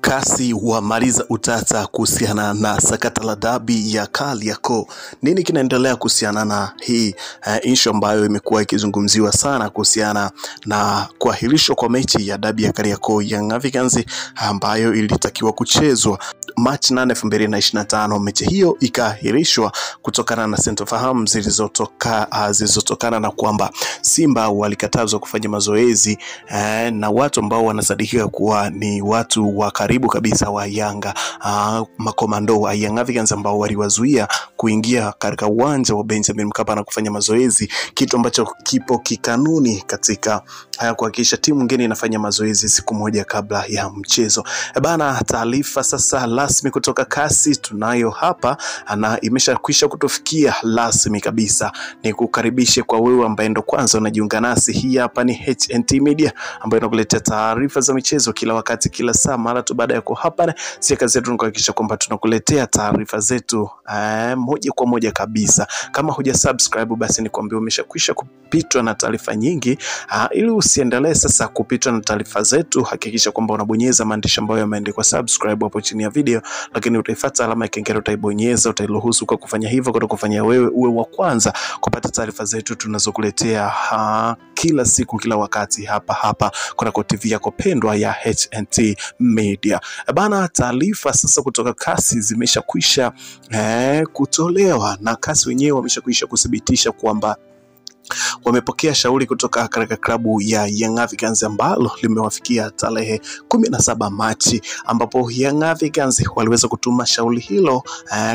Kasi wamaliza utata kuhusiana na sakata la dabi ya Kariakoo. Nini kinaendelea kuhusiana na hii issue ambayo imekuwa ikizungumziwa sana kuhusiana na kuahirishwa kwa mechi ya dabi ya Kariakoo Young Africans ambayo ilitakiwa kuchezwa March 8, 2025. Mechi hiyo ikaahirishwa kutokana na sintofahamu zilizotokana na kwamba Simba walikatazwa kufanya mazoezi na watu ambao wanasadikika kuwa ni watu wa karibu kabisa wa Yanga, makomando wa Young Africans ambao waliwazuia kuingia katika uwanja wa Benjamin Mkapa na kufanya mazoezi, kitu ambacho kipo kikanuni katika kuhakikisha timu nyingine inafanya mazoezi siku moja kabla ya mchezo. Bana, taarifa sasa rasmi kutoka kasi tunayo hapa na imeshakwisha kutufikia rasmi kabisa. Ni kukaribishe kwa wewe ambaye ndo kwanza unajiunga nasi. Hii hapa ni HNT Media ambayo inakuletea taarifa za michezo kila wakati, kila saa. Mara tu baada ya hapa si kazi yetu kuhakikisha kwamba tunakuletea taarifa zetu moja kwa moja kabisa. Kama huja subscribe basi nikwambie umeshakwisha kupitwa na taarifa nyingi. Ili usiendelee sasa kupitwa na taarifa zetu, hakikisha kwamba unabonyeza maandishi ambayo yameandikwa subscribe hapo chini ya video, lakini utaifuata alama ya kengele, utaibonyeza, utairuhusu kwa kufanya hivyo kwa kufanya wewe uwe wa kwanza kupata taarifa zetu tunazokuletea kila siku kila wakati hapa kuna TV yako pendwa ya HNT Media. Bana, taarifa sasa kutoka kasi zimeshakwisha kutolewa na kasi wenyewe wameshakwisha kuthibitisha kwamba wamepokea shauri kutoka katika klabu ya Young Africans ambalo limewafikia tarehe 17 Machi, ambapo Young Africans waliweza kutuma shauri hilo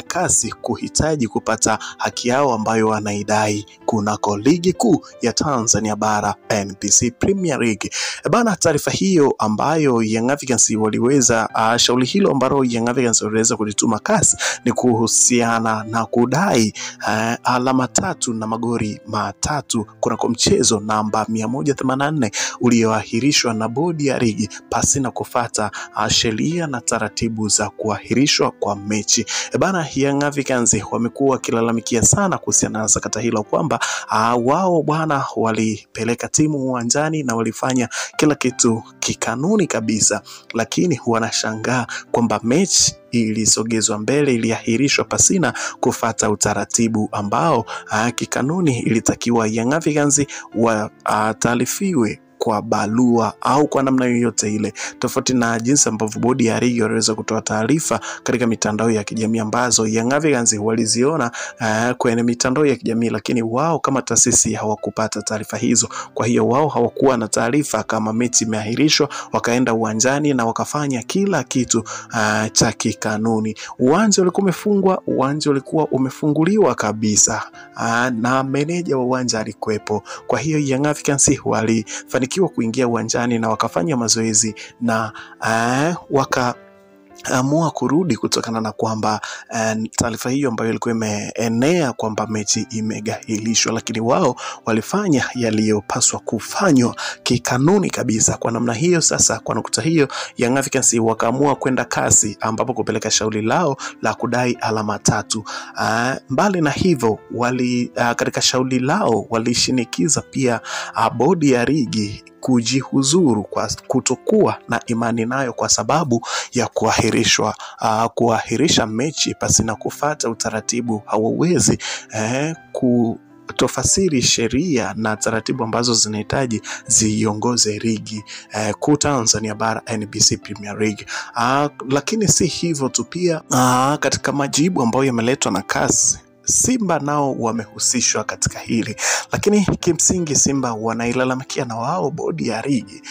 kasi kuhitaji kupata haki yao ambayo wanaidai kunako ligi kuu ya Tanzania bara NBC Premier League. Bana, taarifa hiyo ambayo Young Africans waliweza shauri hilo ambalo Young Africans waliweza kulituma kasi ni kuhusiana na kudai alama 3 na magoli 3 kunako mchezo namba 184 ulioahirishwa na bodi ya ligi pasi na kufuata sheria na taratibu za kuahirishwa kwa mechi. Bana, Young Africans wamekuwa wakilalamikia sana kuhusiana na sakata hilo kwamba wao bwana walipeleka timu uwanjani na walifanya kila kitu kikanuni kabisa, lakini wanashangaa kwamba mechi ilisogezwa mbele, iliahirishwa pasina kufuata utaratibu ambao kikanuni ilitakiwa Young Africans wataarifiwe kwa barua au kwa namna yoyote ile, tofauti na jinsi ambavyo bodi ya ligi waliweza kutoa taarifa katika mitandao ya kijamii ambazo Young Africans waliziona kwenye mitandao ya kijamii, lakini wao kama taasisi hawakupata taarifa hizo. Kwa hiyo wao hawakuwa na taarifa kama mechi imeahirishwa, wakaenda uwanjani na wakafanya kila kitu cha kikanuni. Uwanja ulikuwa umefungwa, uwanja ulikuwa umefunguliwa kabisa na meneja wa uwanja alikuwepo. Kwa hiyo Young Africans walifanikiwa kuingia uwanjani na wakafanya mazoezi na wakaamua kurudi kutokana na kwamba taarifa hiyo ambayo ilikuwa imeenea kwamba mechi imeahirishwa, lakini wao walifanya yaliyopaswa kufanywa kikanuni kabisa. Kwa namna hiyo sasa, kwa nukta hiyo, Young Africans wakaamua kwenda kasi ambapo kupeleka shauri lao la kudai alama 3. Mbali na hivyo katika shauri lao walishinikiza pia bodi ya ligi kujihuzuru kwa kutokuwa na imani nayo kwa sababu ya kuahirisha mechi pasina kufuata utaratibu. Hawawezi kutofasiri sheria na taratibu ambazo zinahitaji ziongoze ligi kuu Tanzania bara NBC Premier League. Lakini si hivyo tu, pia katika majibu ambayo yameletwa na kasi, Simba nao wamehusishwa katika hili, lakini kimsingi Simba wanailalamikia na wao bodi ya ligi.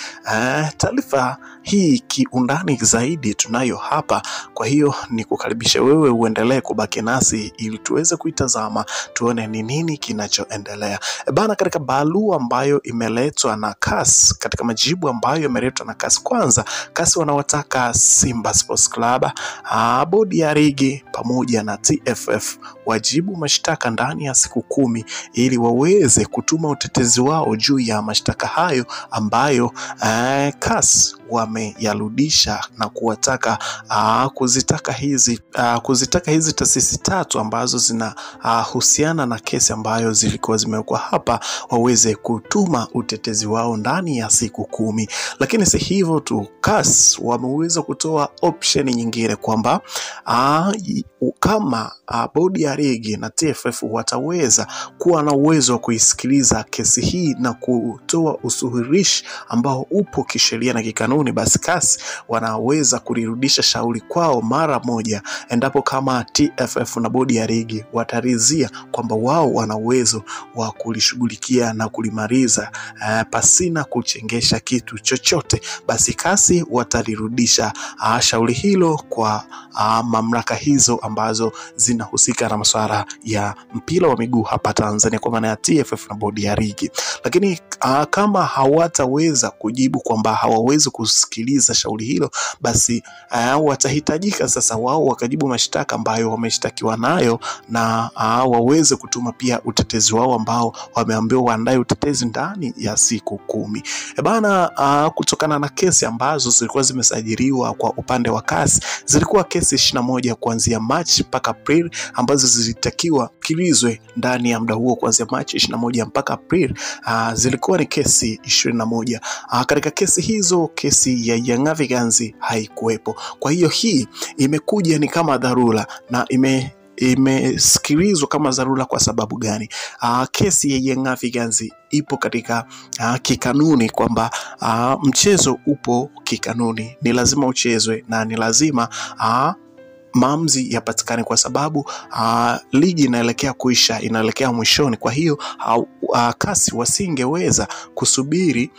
Taarifa hii kiundani zaidi tunayo hapa, kwa hiyo ni kukaribisha wewe uendelee kubaki nasi ili tuweze kuitazama tuone ni nini kinachoendelea. Bana, katika barua ambayo imeletwa na CAS, katika majibu ambayo yameletwa na CAS, kwanza CAS wanawataka Simba Sports Club, bodi ya ligi pamoja na TFF wajibu mashtaka ndani ya siku 10 ili waweze kutuma utetezi wao juu ya mashtaka hayo ambayo CAS wameyarudisha na kuwataka kuzitaka hizi taasisi tatu ambazo zinahusiana na kesi ambayo zilikuwa zimewekwa hapa waweze kutuma utetezi wao ndani ya siku 10. Lakini si hivyo tu, CAS wameweza kutoa option nyingine kwamba kama bodi ya ligi na TFF wataweza kuwa na uwezo wa kuisikiliza kesi hii na kutoa usuluhishi ambao upo kisheria na kikanuni, basi CAS wanaweza kulirudisha shauri kwao mara moja endapo kama TFF na bodi ya ligi wataridhia kwamba wao wana uwezo wa kulishughulikia na kulimaliza pasina kuchengesha kitu chochote. Basi CAS watalirudisha shauri hilo kwa mamlaka hizo ambazo zinahusika na masuala ya mpira wa miguu hapa Tanzania, kwa maana ya TFF na bodi ya ligi. Lakini kama hawataweza kujibu kwamba hawawezi kusikiliza shauri hilo, basi watahitajika sasa wao wakajibu mashtaka ambayo wameshtakiwa nayo na waweze kutuma pia utetezi wao ambao wameambiwa waandae utetezi ndani ya siku 10. Kutokana na kesi ambazo zilikuwa zimesajiliwa kwa upande wa CAS, zilikuwa kesi 21 kuanzia Machi mpaka April ambazo zilitakiwa kilizwe ndani ya muda huo kuanzia Machi 21 mpaka April. Zilikuwa ni kesi 21. Katika kesi hizo, kesi ya Young Africans haikuwepo. Kwa hiyo hii imekuja ni kama dharura na imesikilizwa kama dharura. Kwa sababu gani? Kesi ya Young Africans ipo katika kikanuni kwamba mchezo upo kikanuni, ni lazima uchezwe na ni lazima maamuzi yapatikane, kwa sababu ligi inaelekea kuisha, inaelekea mwishoni. Kwa hiyo CAS wasingeweza kusubiri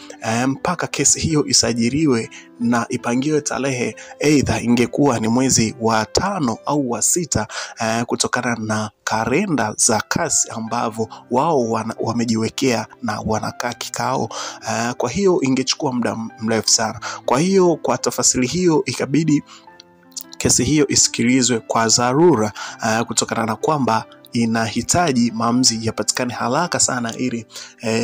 mpaka kesi hiyo isajiliwe na ipangiwe tarehe, aidha ingekuwa ni mwezi wa 5 au wa 6 kutokana na kalenda za CAS ambavyo wao wamejiwekea na wanakaa kikao. Kwa hiyo ingechukua muda mrefu sana. Kwa hiyo kwa tafasiri hiyo ikabidi kesi hiyo isikilizwe kwa dharura kutokana na kwamba inahitaji maamuzi yapatikane haraka sana ili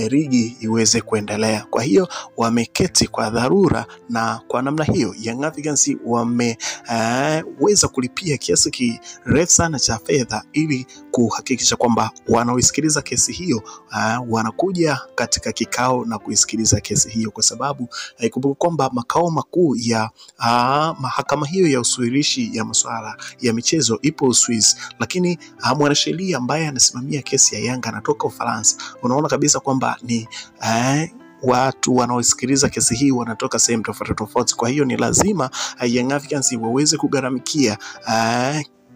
ligi iweze kuendelea. Kwa hiyo wameketi kwa dharura, na kwa namna hiyo Young Africans wameweza kulipia kiasi kirefu sana cha fedha ili kuhakikisha kwamba wanaoisikiliza kesi hiyo wanakuja katika kikao na kuisikiliza kesi hiyo, kwa sababu ikumbuke kwamba makao makuu ya mahakama hiyo ya usuluhishi ya masuala ya michezo ipo Uswizi, lakini mwanasheria ambaye anasimamia kesi ya Yanga anatoka Ufaransa. Unaona kabisa kwamba ni watu wanaosikiliza kesi hii wanatoka sehemu tofauti tofauti. Kwa hiyo ni lazima Young Africans waweze kugharamikia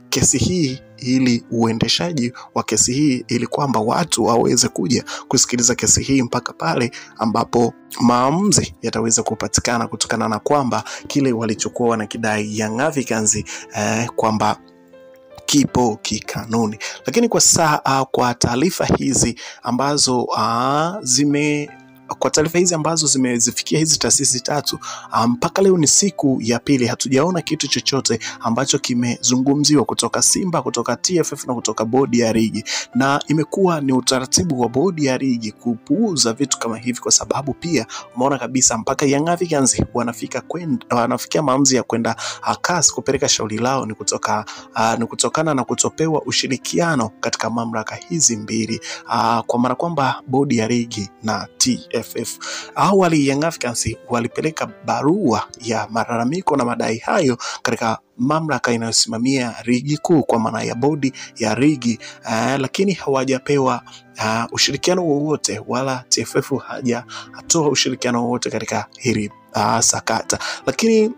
kesi hii ili uendeshaji wa kesi hii, ili kwamba watu waweze kuja kusikiliza kesi hii mpaka pale ambapo maamuzi yataweza kupatikana, kutokana na kwamba kile walichokuwa wanakidai Young Africans kwamba kipo kikanuni. Lakini kwa sasa kwa taarifa hizi ambazo zimezifikia hizi taasisi tatu, mpaka leo ni siku ya pili, hatujaona kitu chochote ambacho kimezungumziwa kutoka Simba, kutoka TFF na kutoka bodi ya ligi. Na imekuwa ni utaratibu wa bodi ya ligi kupuuza vitu kama hivi, kwa sababu pia umeona kabisa mpaka Young Africans wanafikia maamuzi ya kwenda CAS kupeleka shauri lao ni kutokana na kutopewa ushirikiano katika mamlaka hizi mbili, kwa maana kwamba bodi ya ligi na TFF. Awali Young Africans walipeleka barua ya malalamiko na madai hayo katika mamlaka inayosimamia ligi kuu, kwa maana ya bodi ya ligi, lakini hawajapewa ushirikiano wowote, wala TFF hajatoa ushirikiano wowote katika hili sakata. Lakini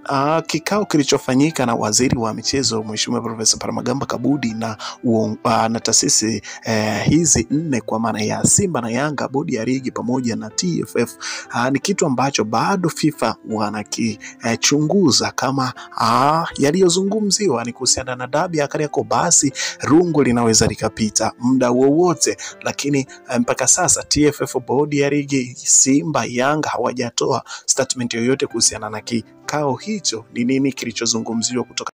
kikao kilichofanyika na waziri wa michezo Mheshimiwa Profesa Palamagamba Kabudi na taasisi hizi 4 kwa maana ya Simba na Yanga, bodi ya ligi pamoja na TFF, ni kitu ambacho bado FIFA wanakichunguza kama yaliyozungumziwa ni kuhusiana na dabi ya Kariakoo, basi rungu linaweza likapita muda wowote. Lakini mpaka sasa TFF, bodi ya ligi, Simba, Yanga hawajatoa statement yoyote kuhusiana na kikao hicho, ni nini kilichozungumziwa kutoka